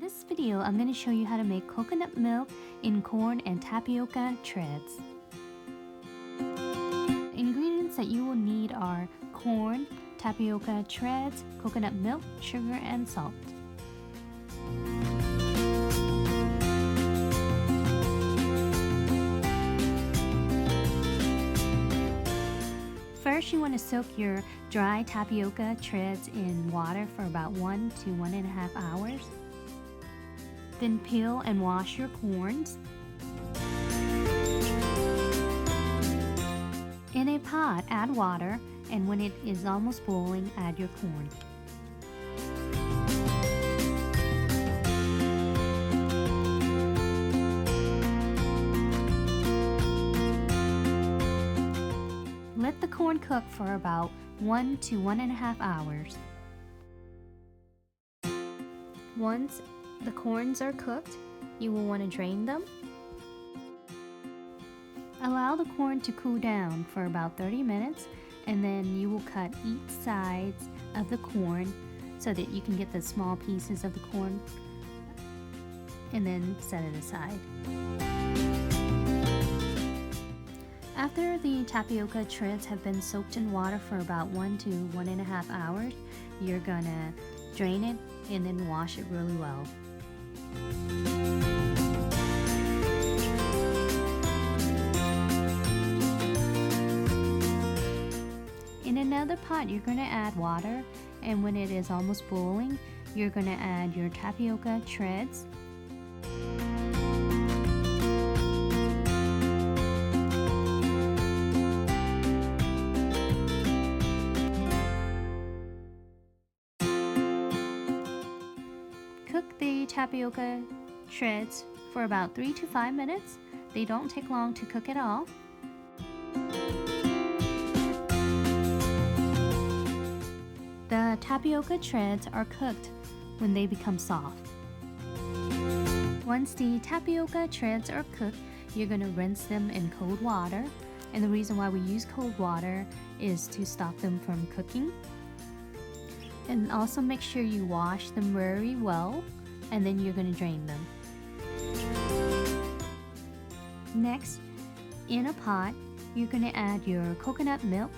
this video, I'm going to show you how to make coconut milk in corn and tapioca treads. Ingredients that you will need are corn, tapioca treads, coconut milk, sugar, and salt. First, you want to soak your dry tapioca treads in water for about 1 to 1.5 hours. Then peel and wash your corns. In a pot, add water, and when it is almost boiling, add your corn. Let the corn cook for about 1 to 1.5 hours. Once the corns are cooked, you will want to drain them. Allow the corn to cool down for about 30 minutes, and then you will cut each sides of the corn so that you can get the small pieces of the corn, and then set it aside. After the tapioca treads have been soaked in water for about 1 to 1.5 hours, you're gonna drain it and then wash it really well. In another pot, you're gonna add water, and when it is almost boiling, you're gonna add your tapioca treads. Cook the tapioca treads for about 3 to 5 minutes. They don't take long to cook at all. The tapioca treads are cooked when they become soft. Once the tapioca treads are cooked, you're going to rinse them in cold water. And the reason why we use cold water is to stop them from cooking. And also make sure you wash them very well, and then you're going to drain them. Next, in a pot, you're going to add your coconut milk.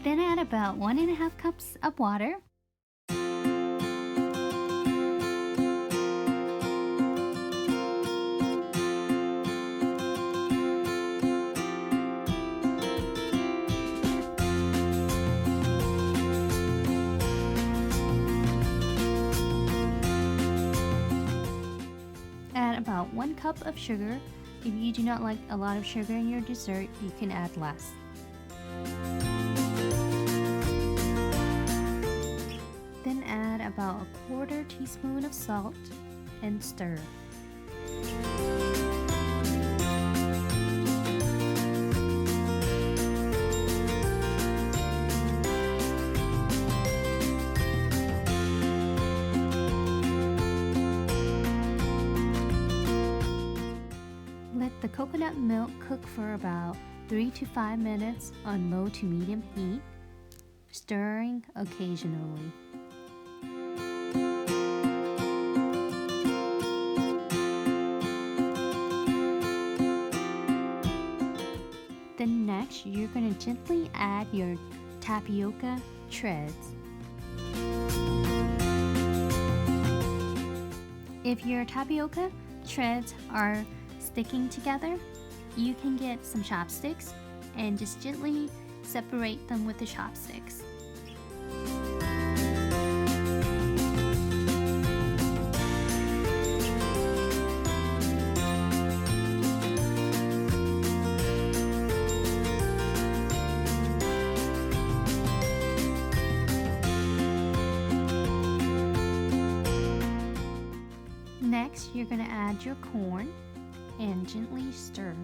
Then add about 1.5 cups of water. Add about 1 cup of sugar. If you do not like a lot of sugar in your dessert, you can add less. Then add about 1/4 teaspoon of salt and stir. Let the coconut milk cook for about 3 to 5 minutes on low to medium heat, stirring occasionally. Then next, you're going to gently add your tapioca treads. If your tapioca treads are sticking together, you can get some chopsticks and just gently separate them with the chopsticks. Next, you're going to add your corn and gently stir.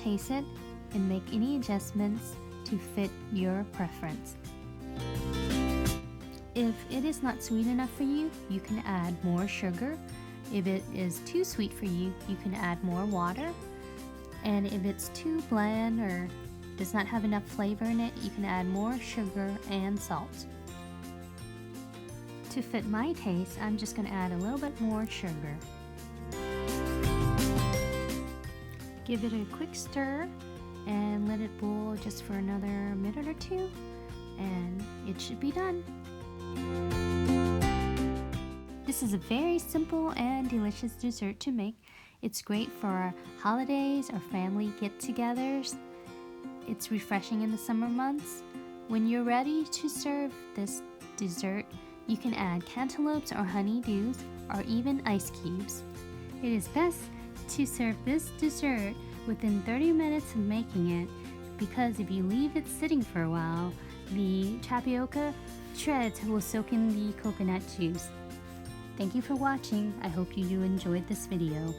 taste it and make any adjustments to fit your preference. If it is not sweet enough for you, you can add more sugar. If it is too sweet for you, you can add more water. And if it's too bland or does not have enough flavor in it, you can add more sugar and salt. To fit my taste, I'm just going to add a little bit more sugar. Give it a quick stir and let it boil just for another minute or two, and it should be done. This is a very simple and delicious dessert to make. It's great for holidays or family get-togethers. It's refreshing in the summer months. When you're ready to serve this dessert, you can add cantaloupes or honeydews or even ice cubes. It is best to serve this dessert within 30 minutes of making it, because if you leave it sitting for a while, the tapioca shreds will soak in the coconut juice. Thank you for watching. I hope you enjoyed this video.